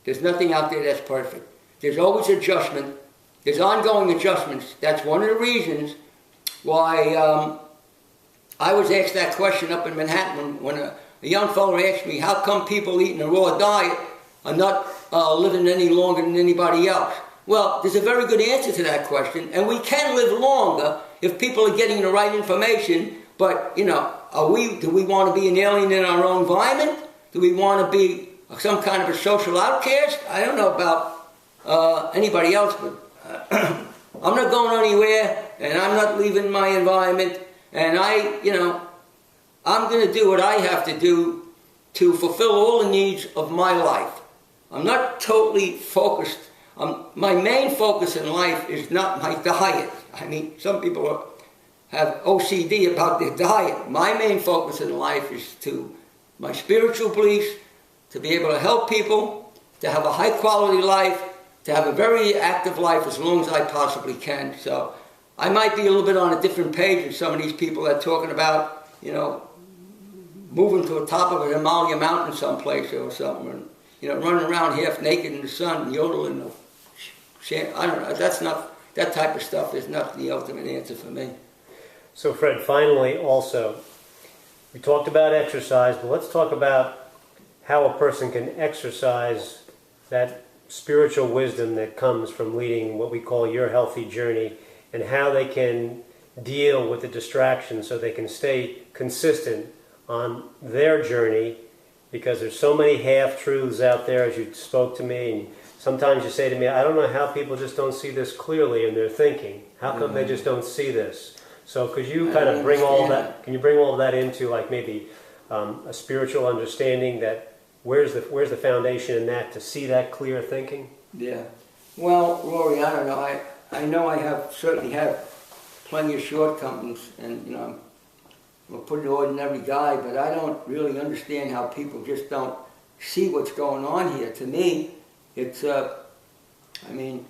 There's nothing out there that's perfect. There's always adjustment. There's ongoing adjustments. That's one of the reasons why I was asked that question up in Manhattan when a young fellow asked me, how come people eating a raw diet are not living any longer than anybody else? Well, there's a very good answer to that question, and we can live longer if people are getting the right information. But, you know, do we want to be an alien in our own environment? Do we want to be some kind of a social outcast? I don't know about anybody else, but I'm not going anywhere, and I'm not leaving my environment, and I'm going to do what I have to do to fulfill all the needs of my life. I'm not totally focused. My main focus in life is not my diet. I mean, some people have OCD about their diet. My main focus in life is to my spiritual beliefs, to be able to help people, to have a high quality life, to have a very active life as long as I possibly can. So I might be a little bit on a different page than some of these people that are talking about, you know, moving to the top of a Himalaya mountain someplace or something, and, you know, running around half naked in the sun and yodeling. I don't know. That's not, that type of stuff is not the ultimate answer for me. So Fred, finally also, we talked about exercise, but let's talk about how a person can exercise that spiritual wisdom that comes from leading what we call your healthy journey, and how they can deal with the distractions so they can stay consistent on their journey, because there's so many half-truths out there, as you spoke to me, and sometimes you say to me, I don't know how people just don't see this clearly in their thinking. How come they just don't see this? So could you kind of bring all that, can you bring all of that into like maybe a spiritual understanding, that where's the foundation in that to see that clear thinking? Yeah. Well, Rory, I don't know. I know I certainly have plenty of shortcomings, and, you know, I'm a pretty ordinary guy, but I don't really understand how people just don't see what's going on here. To me, it's, I mean,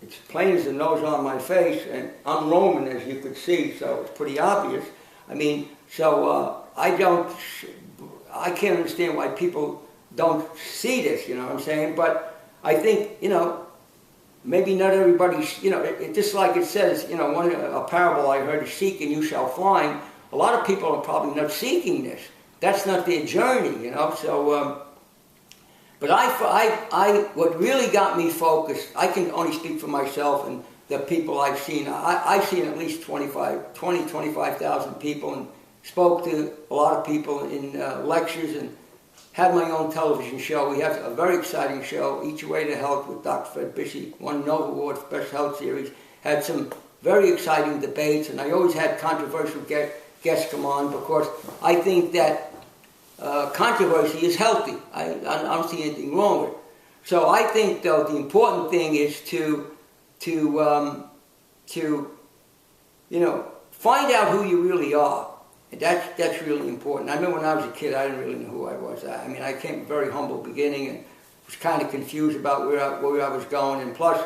it's plain as the nose on my face, and I'm Roman, as you could see, so it's pretty obvious. I mean, so I can't understand why people don't see this, you know what I'm saying? But I think, you know, maybe not everybody's, you know, just like it says, you know, a parable I heard is, seek and you shall find. A lot of people are probably not seeking this. That's not their journey, you know, so... But what really got me focused, I can only speak for myself and the people I've seen. I've seen at least 25,000 people, and spoke to a lot of people in lectures, and had my own television show. We have a very exciting show, Eat Your Way to Health, with Dr. Fred Bisci, won Nova Award for Best Health Series. Had some very exciting debates, and I always had controversial guests come on, because I think that controversy is healthy. I don't see anything wrong with it. So I think, though, the important thing is to you know, find out who you really are. And that's really important. I remember when I was a kid, I didn't really know who I was. I mean, I came from a very humble beginning and was kind of confused about where I was going. And plus,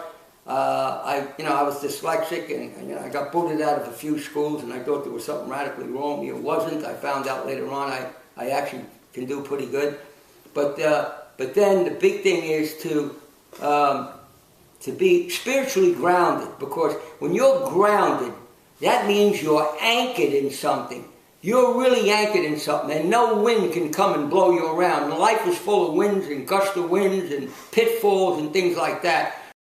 I was dyslexic, and you know, I got booted out of a few schools, and I thought there was something radically wrong with me. It wasn't. I found out later on I actually can do pretty good. But then the big thing is to be spiritually grounded, because when you're grounded, that means you're anchored in something. You're really anchored in something, and no wind can come and blow you around. And life is full of winds and gust of winds and pitfalls and things like that.